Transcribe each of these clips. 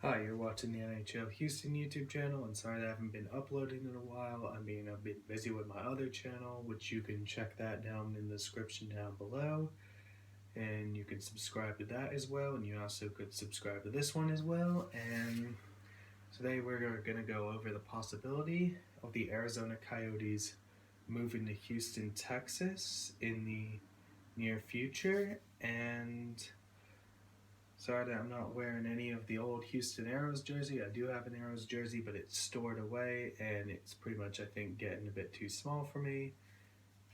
Hi, you're watching the NHL Houston YouTube channel, and sorry that I haven't been uploading in a while. I've been busy with my other channel, which you can check that down in the description down below. And you can subscribe to that as well, and you also could subscribe to this one as well. And today we're going to go over the possibility of the Arizona Coyotes moving to Houston, Texas in the near future. And sorry that I'm not wearing any of the old Houston Aeros jersey. I do have an Aeros jersey, but it's stored away, and it's pretty much, I think, getting a bit too small for me.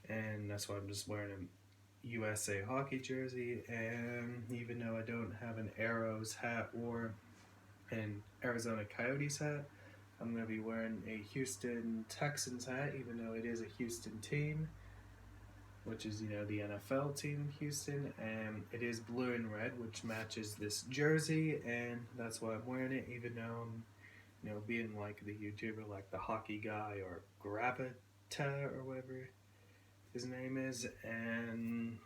And that's why I'm just wearing a USA hockey jersey. And even though I don't have an Aeros hat or an Arizona Coyotes hat, I'm going to be wearing a Houston Texans hat, even though it is a Houston team, which is, the NFL team, Houston, and it is blue and red, which matches this jersey, and that's why I'm wearing it, even though I'm, being like the YouTuber, like the hockey guy, or Gravita, or whatever his name is, and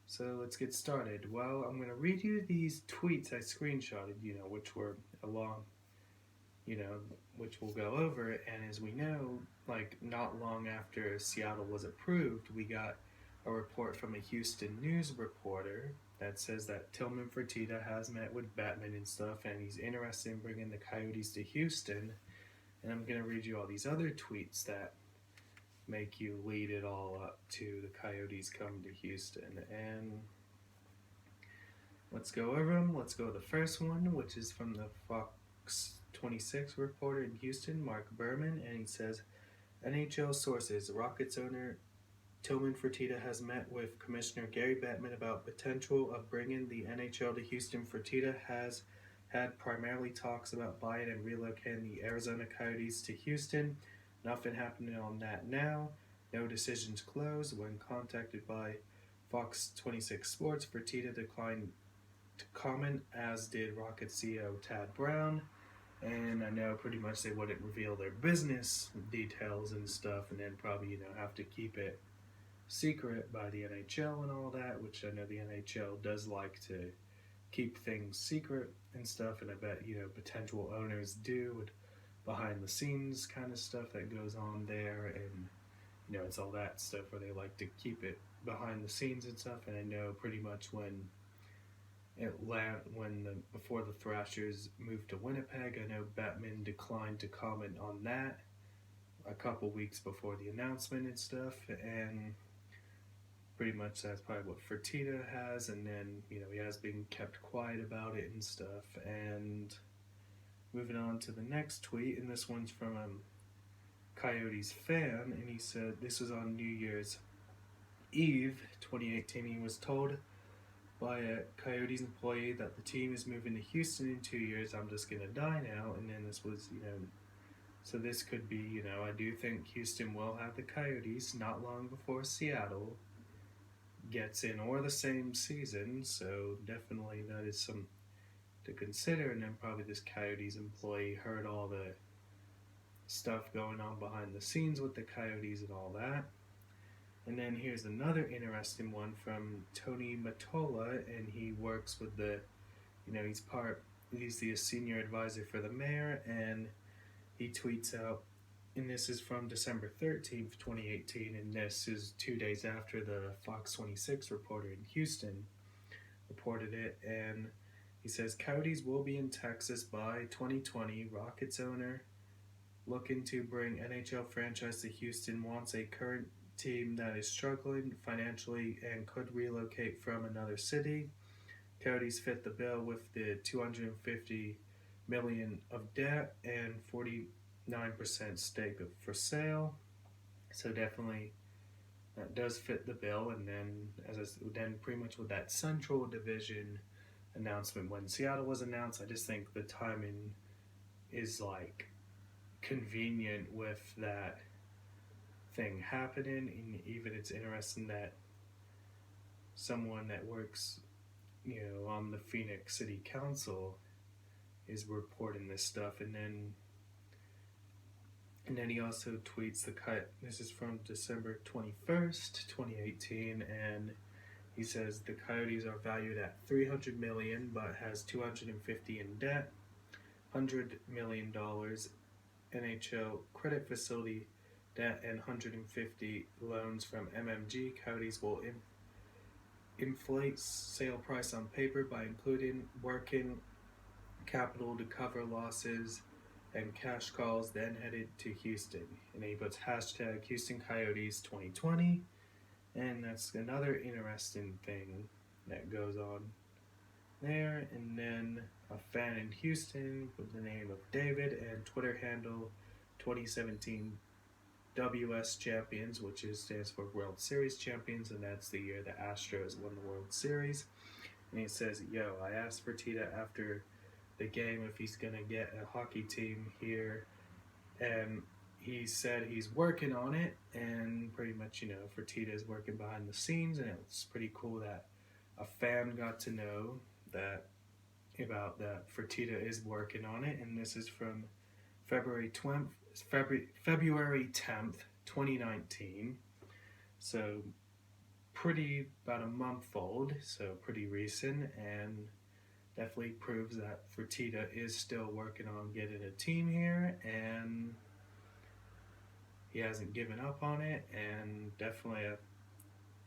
so let's get started. Well, I'm going to read you these tweets I screenshotted, which were along, you know, which we'll go over, and as we know, like not long after Seattle was approved, we got a report from a Houston news reporter that says that Tillman Fertitta has met with Batman and stuff, and he's interested in bringing the Coyotes to Houston. And I'm going to read you all these other tweets that make you lead it all up to the Coyotes coming to Houston. And let's go over them. Let's go to the first one, which is from the Fox 26 reporter in Houston, Mark Berman, and he says, NHL sources, Rockets owner Tillman Fertitta has met with Commissioner Gary Bettman about potential of bringing the NHL to Houston. Fertitta has had primarily talks about buying and relocating the Arizona Coyotes to Houston. Nothing happening on that now. No decisions closed. When contacted by Fox 26 Sports, Fertitta declined to comment, as did Rockets CEO Tad Brown. And I know pretty much they wouldn't reveal their business details and stuff, and then probably, have to keep it secret by the NHL and all that, which I know the NHL does like to keep things secret and stuff, and I bet, potential owners do with behind the scenes kind of stuff that goes on there, and, it's all that stuff where they like to keep it behind the scenes and stuff, and I know pretty much before the Thrashers moved to Winnipeg, I know Batman declined to comment on that a couple weeks before the announcement and stuff, and pretty much that's probably what Fertitta has, and then he has been kept quiet about it and stuff. And moving on to the next tweet, and this one's from a Coyotes fan, and he said this was on New Year's Eve 2018. He was told by a Coyotes employee that the team is moving to Houston in 2 years. I'm just gonna die now. And then this was, so this could be, I do think Houston will have the Coyotes not long before Seattle gets in, or the same season. So definitely that is some to consider. And then probably this Coyotes employee heard all the stuff going on behind the scenes with the Coyotes and all that. And then here's another interesting one from Tony Matola, and he works with he's the senior advisor for the mayor, and he tweets out, and this is from December 13th, 2018, and this is 2 days after the Fox 26 reporter in Houston reported it, and he says, Coyotes will be in Texas by 2020. Rockets owner looking to bring NHL franchise to Houston wants a current team that is struggling financially and could relocate from another city. Coyotes fit the bill with the $250 million of debt and 49% stake for sale. So definitely that does fit the bill. And then pretty much with that Central Division announcement when Seattle was announced, I just think the timing is like convenient with that thing happening, and even it's interesting that someone that works on the Phoenix City Council is reporting this stuff. And then he also tweets the cut. This is from December 21st, 2018, and He says the Coyotes are valued at $300 million, but has 250 in debt, $100 million NHL credit facility debt, and 150 loans from MMG. Coyotes will inflate sale price on paper by including working capital to cover losses and cash calls, then headed to Houston. And he puts hashtag Houston Coyotes 2020. And that's another interesting thing that goes on there. And then a fan in Houston with the name of David and Twitter handle 2017 WS Champions, which stands for World Series Champions, and that's the year the Astros won the World Series. And he says, yo, I asked Fertitta after the game if he's going to get a hockey team here, and he said he's working on it, and pretty much, Fertitta is working behind the scenes, and it's pretty cool that a fan got to know that Fertitta is working on it. And this is from February 10th, 2019. So about a month old, so pretty recent, and definitely proves that Fertitta is still working on getting a team here, and he hasn't given up on it. And definitely I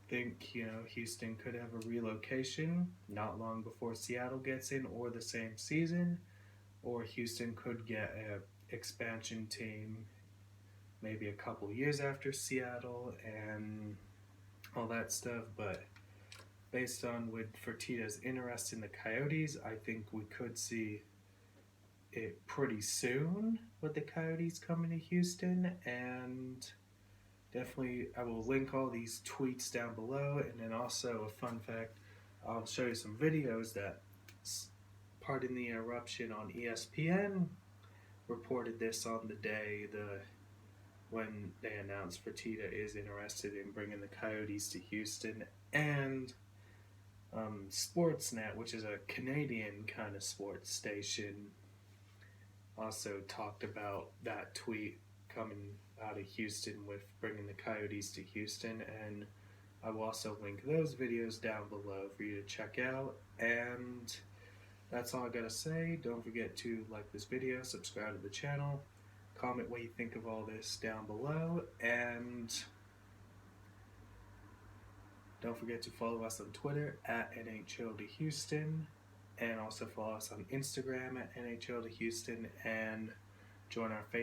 think, Houston could have a relocation not long before Seattle gets in, or the same season, or Houston could get a expansion team maybe a couple years after Seattle and all that stuff. But based on with Fertitta's interest in the Coyotes, I think we could see it pretty soon with the Coyotes coming to Houston. And definitely I will link all these tweets down below. And then also a fun fact, I'll show you some videos that, pardon the interruption, on ESPN reported this on the day when they announced Fertitta is interested in bringing the Coyotes to Houston. And Sportsnet, which is a Canadian kind of sports station, also talked about that tweet coming out of Houston with bringing the Coyotes to Houston. And I will also link those videos down below for you to check out. And that's all I gotta say. Don't forget to like this video, subscribe to the channel, comment what you think of all this down below, and don't forget to follow us on Twitter at NHL2Houston, and also follow us on Instagram at NHL2Houston, and join our Facebook